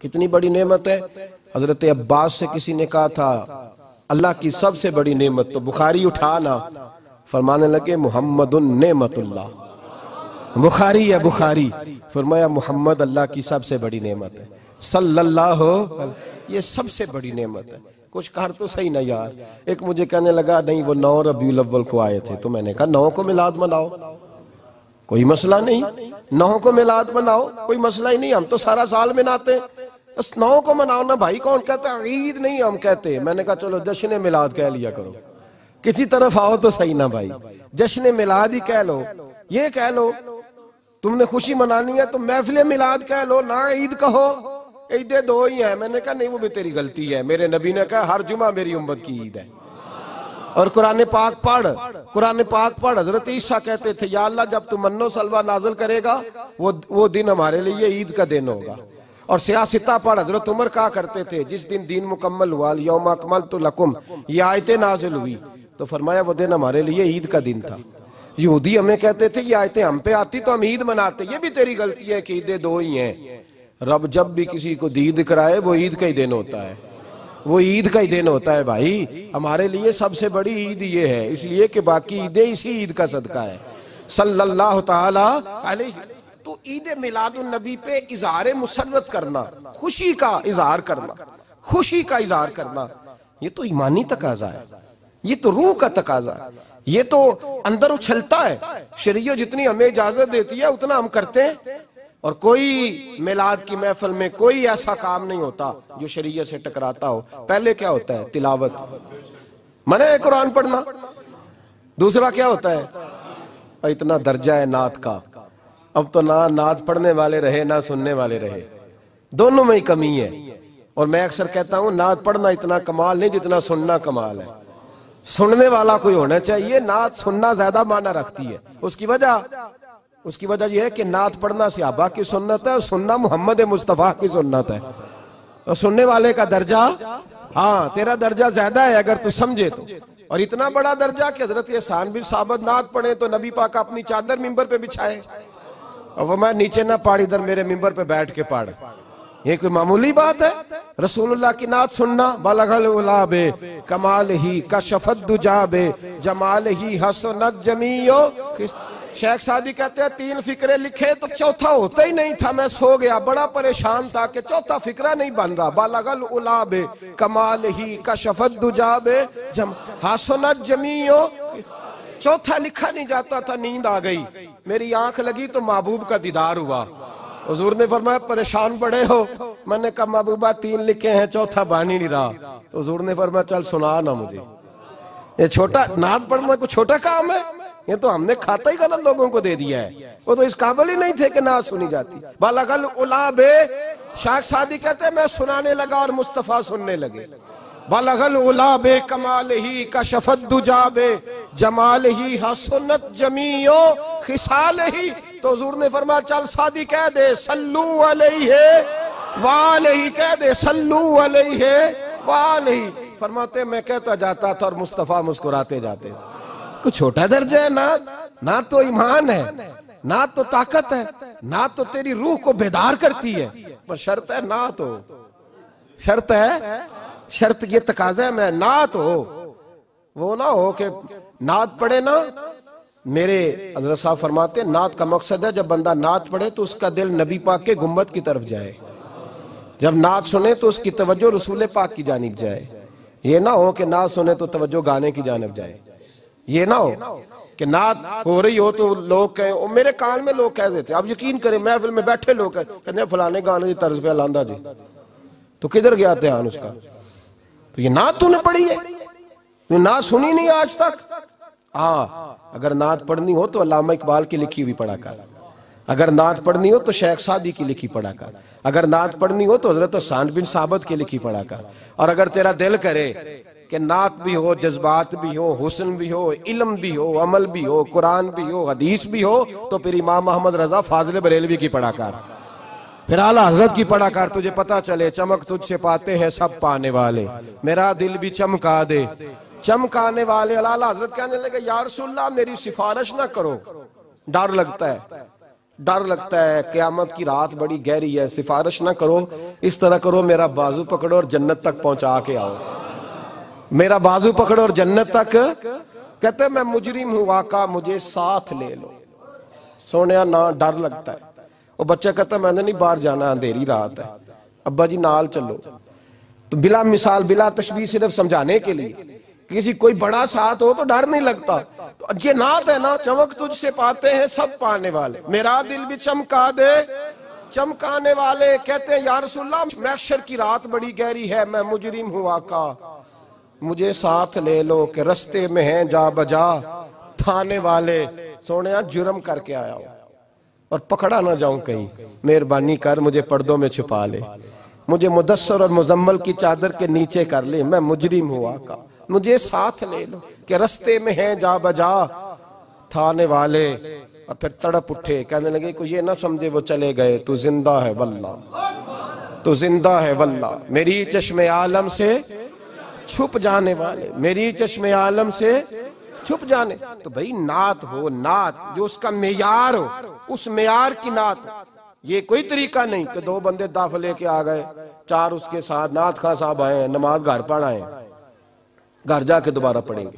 कितनी बड़ी नेमत है। हजरत अब्बास से किसी ने कहा था अल्लाह की सबसे बड़ी नेमत, तो बुखारी उठाना, फरमाने लगे मुहम्मदुन नेमतुल्लाह। बुखारी है बुखारी, फरमाया मुहम्मद अल्लाह की सबसे बड़ी नेमत है, सल्लल्लाहु, ये सबसे बड़ी नेमत है। कुछ कर तो सही ना यार। एक मुझे कहने लगा नहीं वो 9 रबीउल अव्वल को आए थे, तो मैंने कहा 9 को मिलाद मनाओ, कोई मसला नहीं, 9 को मिलाद मनाओ, कोई मसला ही नहीं, हम तो सारा साल मनाते हैं, बस 9 को मनाओ ना भाई। कौन कहता है ईद नहीं हम कहते। मैंने कहा चलो जश्न मिलाद कह लिया करो, किसी तरफ आओ तो सही ना भाई, जश्न मिलाद ही कह लो। ये कह लो तुमने खुशी मनानी है तो महफिल मिलाद कह लो ना, ईद कहो, ईदे 2 ही है। मैंने कहा नहीं वो भी तेरी गलती है, मेरे नबी ने कहा हर जुमा मेरी उम्मत की ईद है। और कुरान पाक पढ़, कुरान पाक पढ़। हजरत ईसा कहते थे या अल्लाह जब तू मन्नो सलवा नाजिल करेगा वो दिन हमारे लिए ईद का दिन होगा। और सियासता पढ़, हजरत उमर कहा करते थे जिस दिन दीन मुकम्मल हुआ यौम अकमलतु लकुम, ये आयतें नाजिल हुई तो फरमाया वो दिन हमारे लिए ईद का दिन था। यहूदी हमें कहते थे ये आयतें हम पे आती तो हम ईद मनाते, ये भी तेरी गलती है कि ईदें 2 ही हैं। रब जब भी किसी को दीद कराए वो ईद का ही दिन होता है, वो ईद का ही दिन होता है भाई। हमारे लिए सबसे बड़ी ईद ये है, इसलिए कि बाकी ईदें इसी ईद का सदका है, सल्लल्लाहु ताला अलैहि। तो ईद मिलादुन नबी पे इजहार मुसर्रत करना, खुशी का इजहार करना, खुशी का इजहार करना, ये तो ईमानी तकाजा है, ये तो रूह का तकाजा है, ये तो अंदर उछलता है। शरीयत जितनी हमें इजाजत देती है उतना हम करते हैं। और कोई मिलाद की महफिल में कोई ऐसा काम नहीं होता जो शरीयत से टकराता हो। पहले क्या होता है तिलावत, मने है कुरान पढ़ना। दूसरा क्या होता है, इतना दर्जा है नात का, अब तो ना नात पढ़ने वाले रहे ना सुनने वाले रहे, दोनों में ही कमी है। और मैं अक्सर कहता हूं नात पढ़ना इतना कमाल नहीं जितना सुनना कमाल है। सुनने वाला कोई होना चाहिए, नात सुनना ज्यादा माना रखती है। उसकी वजह यह है कि नात पढ़ना सहाबा की सुन्नत है और सुनना मोहम्मद मुस्तफा की सुन्नत है। तो सुनने वाले का दर्जा, हाँ तेरा दर्जा ज्यादा है अगर तू समझे तो। और इतना बड़ा दर्जा कि हजरत एहसान बिन साबित नात पढ़े तो नबी पाक अपनी चादर मिंबर पे बिछाए और वो मैं नीचे ना पढ़, इधर मेरे मिंबर पे बैठ के पढ़। ये कोई मामूली बात है? रसूलुल्लाह की नात सुनना, बलगल उलाबे कमाल ही कशफत दुजाबे जमाल ही हसनत जमीयो। शेख सादी कहते हैं 3 फिक्रे लिखे तो चौथा होता ही नहीं था, मैं सो गया, बड़ा परेशान था कि चौथा फिक्रा नहीं बन रहा। बलगल उलाबे कमाल ही कशफत दुजाबे हसनत जमीयो, चौथा लिखा नहीं जाता था। नींद आ गई, मेरी आंख लगी तो महबूब का दीदार हुआ। हुजूर ने फरमाया परेशान पड़े हो? मैंने कहा महबूबा 3 लिखे हैं, चौथा बन ही नहीं रहा। तो हुजूर ने फरमाया चल सुना ना मुझे। ये छोटा नात पढ़ना कोई छोटा काम है? ये तो हमने खाता ही गलत लोगों को दे दिया है, वो तो इस काबिल ही नहीं थे कि नात सुनी जाती। बलगल उलाबे, शेख सादी कहते हैं मैं सुनाने लगा और मुस्तफा सुनने लगे। बलगल उलाबे कमाल ही कशफत दुजाबे जमाल ही हसनत जमीयो खिसाल ही। तो हुजूर ने फरमाया चल सादी कह दे सल्लू अलैहि वालैहि, कह दे सल्लू अलैहि वालैहि। फरमाते मैं कहता जाता था और मुस्तफा मुस्कुराते जाते। कुछ छोटा दर्जा है नात? नात तो ईमान है, नात तो ताकत है, नात तो तेरी रूह को बेदार करती है। पर शर्त है नात हो, शर्त है, शर्त ये तकाजा है मैं नात हो। वो ना हो कि नात पढ़े ना, मेरे हज़रत साहब फरमाते नात का मकसद है जब बंदा नात पढ़े तो उसका दिल नबी पाक के गुम्बद की तरफ जाए, जब नात सुने तो उसकी तवज्जो रसूल पाक की जानिब जाए। ये ना हो कि नात सुने तो तवज्जो गाने की जानिब जाए। ये ना हो कि नात हो रही हो तो लोग कहें, मेरे कान में लोग कह देते, आप यकीन करें महफिल में बैठे लोग कहते फलाने गाने की तर्ज पे लांदा जी, तो किधर गया ध्यान उसका? तो ये नात तूने पढ़ी है, नात सुनी नहीं आज तक। हाँ, अगर नात पढ़नी हो तो अल्लामा इकबाल की लिखी हुई पढ़ा कर, अगर नात पढ़नी हो तो शेख सादी की लिखी पढ़ा कर, अगर नात पढ़नी हो तो हजरत एहसान बिन साबित की लिखी पढ़ा कर। और अगर तेरा दिल करे कि नात भी हो, जज्बात भी हो, हुस्न भी हो, इल्म भी हो, अमल भी हो, कुरान भी हो, हदीस भी हो, तो फिर इमाम मोहम्मद रजा फाजिल बरेलवी की पढ़ा कर, फिर आला हजरत की पढ़ा कर। तुझे पता चले चमक तुझसे पाते हैं सब पाने वाले, मेरा दिल भी चमका दे चमकाने वाले। आला हजरत कहने लगे या रसूलल्लाह मेरी सिफारिश ना करो, डर लगता है। डर लगता है, क़यामत की रात बड़ी गहरी है, सिफारिश ना करो, इस तरह करो मेरा बाजू पकड़ो और जन्नत तक पहुंचा के आओ, मेरा बाजू पकड़ो और जन्नत तक। कहते मैं मुजरिम हूं वाका, मुझे साथ ले लो। सोनिया ना डर लगता है। वो बच्चा कहता मैंने नहीं बाहर जाना, अंधेरी रात है, अब्बा जी नाल चलो। तो बिला मिसाल बिला तशबीह, सिर्फ समझाने के लिए, किसी कोई बड़ा साथ हो तो डर नहीं लगता। तो ये नात है ना, चमक तुझसे पाते हैं सब पाने वाले, मेरा दिल भी चमका दे चमकाने वाले। कहते हैं या रसूलल्लाह महशर की रात बड़ी गहरी है, मैं मुजरिम हूं आका, मुझे साथ ले लो कि रस्ते में हैं जा बजा थाने वाले। सोनिया जुर्म करके आया हूं और पकड़ा ना जाऊं कहीं, मेहरबानी कर मुझे पर्दों में छुपा ले, मुझे मुदस्सर और मुजम्मल की चादर के नीचे कर ले, मैं मुजरिम हूं आका, मुझे साथ ले लो कि रस्ते में हैं जा बजा थाने वाले। और फिर तड़प उठे, कहने लगे कोई ये ना समझे वो चले गए, तू जिंदा है वल्ला, तू जिंदा है वल्ला, मेरी चश्मे आलम से छुप जाने वाले, मेरी चश्मे आलम से छुप जाने। तो भाई नात हो, नात जो उसका मेयार हो, उस मेयार की नात। ये कोई तरीका नहीं कि दो बंदे दाफ लेके आ गए, चार उसके साथ नात खां साहब आए, नमाज घर पढ़ाए, घर जाके दोबारा पढ़ेंगे।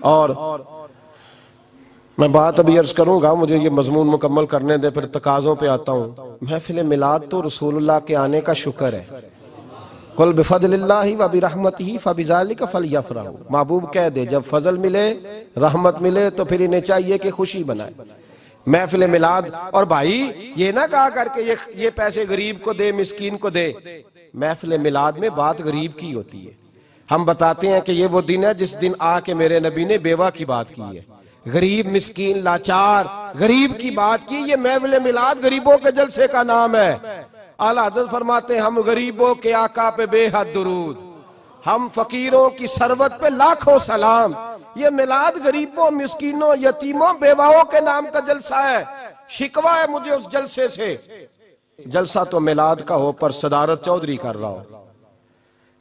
और मैं बात अभी अर्ज करूंगा, मुझे ये मजमून मुकम्मल करने दे, फिर तकाज़ों पे आता हूँ। महफिल मिलाद तो रसूलुल्लाह के आने का शुक्र है। कुल बिफज़लिल्लाहि व बिरहमतिही फबिज़ालिका फलयफ़रहू। महबूब कह दे जब फजल मिले, रहमत मिले, तो फिर इन्हें चाहिए कि खुशी बनाए। महफिल मिलाद, और भाई ये ना कहा करके ये पैसे गरीब को दे, मिस्कीन को दे। महफिल मिलाद में बात गरीब की होती है। हम बताते हैं कि ये वो दिन है जिस दिन आके मेरे नबी ने बेवा की बात की है, गरीब मिस्कीन लाचार गरीब की बात की। ये महफिल मिलाद गरीबों के जलसे का नाम है। आला हज़रत फरमाते हैं हम गरीबों के आका पे बेहद दुरूद, हम फकीरों की सरवत पे लाखों सलाम। ये मिलाद गरीबों मिस्कीनों यतीमों बेवाओं के नाम का जलसा है। शिकवा है मुझे उस जलसे से। जलसा तो मिलाद का हो पर सदारत चौधरी कर रहा हो,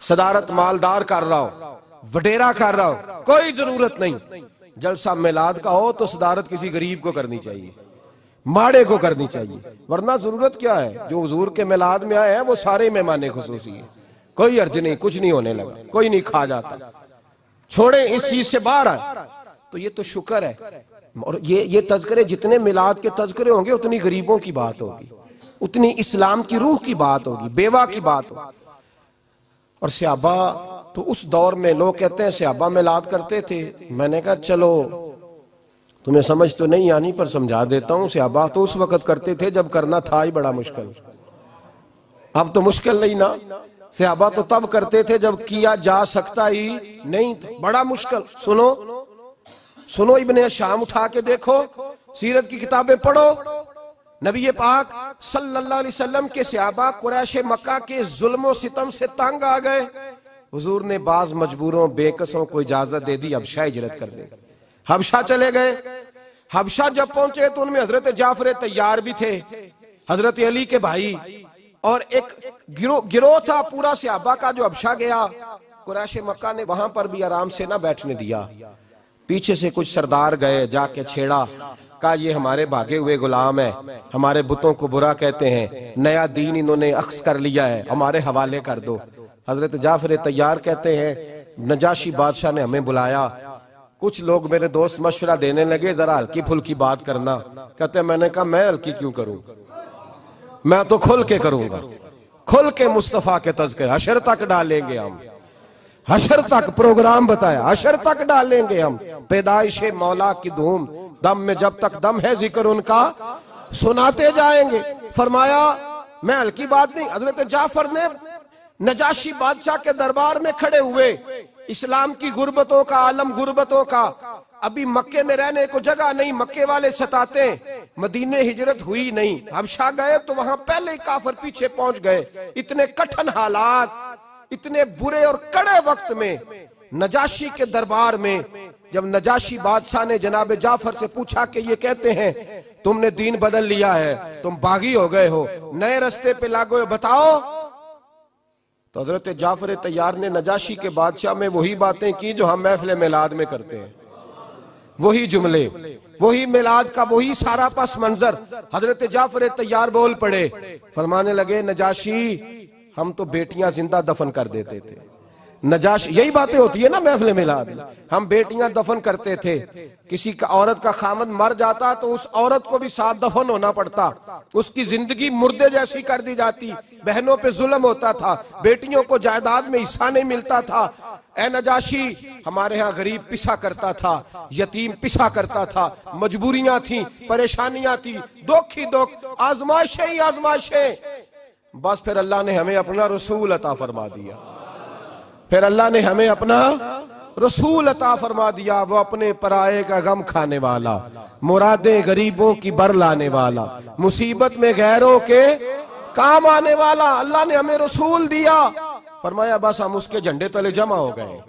सदारत मालदार कर रहा हो, वडेरा कर रहा हो, कोई जरूरत नहीं। जलसा मिलाद का हो तो सदारत किसी गरीब को करनी चाहिए, माड़े को करनी चाहिए, वरना जरूरत क्या है। जो हुजूर के मिलाद में आए हैं वो सारे मेहमान खुसूसी है, कोई अर्ज नहीं, कुछ नहीं होने लगा, कोई नहीं खा जाता। छोड़े इस चीज से बाहर आए तो ये तो शुक्र है। और ये तज़किरे, जितने मिलाद के तज़किरे होंगे उतनी गरीबों की बात होगी, उतनी इस्लाम की रूह की बात होगी, बेवा की बात होगी। और सहाबा तो उस दौर में लोग कहते हैं सहाबा मिलाद करते थे। मैंने कहा चलो तुम्हें समझ तो नहीं आनी पर समझा देता हूं। सहाबा तो उस वक्त करते थे जब करना था ही बड़ा मुश्किल, अब तो मुश्किल नहीं ना। सहाबा तो तब करते थे जब किया जा सकता ही नहीं, बड़ा मुश्किल। सुनो सुनो, इब्ने शाम उठा के देखो, सीरत की किताबें पढ़ो। नबी पाक सल्लल्लाहु अलैहि वसल्लम के सहाबा कुरैश मक्का के जुल्म सितम से तंग आ गए। हुजूर ने बाज मजबूरों बेकसों को इजाजत दे दी, हबशा हिजरत कर दे। हबशा चले गए। हबशा जब पहुंचे तो उनमें हजरत जाफर तैयार भी थे, हजरत अली के भाई, और एक गिरोह था पूरा सहाबा का जो हबशा गया। कुरैश मक्का ने वहां पर भी आराम से ना बैठने दिया। पीछे से कुछ सरदार गए, जाके छेड़ा, कहा ये हमारे भागे हुए गुलाम है, हमारे बुतों को बुरा कहते हैं, नया दीन इन्होंने अख्स कर लिया है, हमारे हवाले कर दो। हजरत जाफर तैयार कहते हैं नजाशी बादशाह ने हमें बुलाया। कुछ लोग मेरे दोस्त मशवरा देने लगे जरा हल्की फुल्की बात करना। कहते मैंने कहा मैं हल्की क्यों करूं, मैं तो खुल के करूंगा, खुल के मुस्तफा के तज़किरे हशर तक डालेंगे हम, हशर तक प्रोग्राम बताया, हशर तक डालेंगे हम। पैदाइश मौला की धूम, दम में जब तक दम है जिक्र उनका सुनाते जाएंगे। फरमाया मैं हल्की बात नहीं। हजरत जाफर ने नजाशी बादशाह के दरबार में खड़े हुए, इस्लाम की गुर्बतों का आलम, गुर्बतों का, अभी मक्के में रहने को जगह नहीं, मक्के वाले सताते, मदीने हिजरत हुई नहीं, हबशा गए तो वहां पहले ही काफिर पीछे पहुंच गए। इतने कठिन हालात, इतने बुरे और कड़े वक्त में नजाशी के दरबार में जब नजाशी बादशाह ने जनाब जाफर से पूछा कि ये कहते हैं तुमने दीन बदल लिया है, तुम बागी हो गए हो, नए रास्ते पे लागो हो, बताओ। तो हजरत जाफर तैयार ने नजाशी के बादशाह में वही बातें की जो हम महफिल मिलाद में करते हैं, वही जुमले, वही मिलाद का वही सारा पस मंजर। हजरत जाफर तैयार बोल पड़े, फरमाने लगे नजाशी हम तो बेटियां जिंदा दफन कर देते थे। नजाश, यही बातें होती है ना महफिल मिलाद, हम बेटियां दफन करते थे। किसी का औरत का खामद मर जाता तो उस औरत को भी साथ दफन होना पड़ता, उसकी जिंदगी मुर्दे जैसी कर दी जाती, बहनों पे जुल्म होता था, बेटियों को जायदाद में हिस्सा नहीं मिलता था। ए नजाशी, हमारे यहाँ गरीब पिसा करता था, यतीम पिसा करता था, मजबूरियां थी, परेशानियां थी, दुख ही दुख, आजमाइशें ही आजमाइशें। बस फिर अल्लाह ने हमें अपना रसूल अता फरमा दिया, फिर अल्लाह ने हमें अपना रसूल अता फरमा दिया। वो अपने पराये का गम खाने वाला, मुरादें गरीबों की बर लाने वाला, मुसीबत में गैरों के काम आने वाला। अल्लाह ने हमें रसूल दिया, फरमाया बस हम उसके झंडे तले जमा हो गए।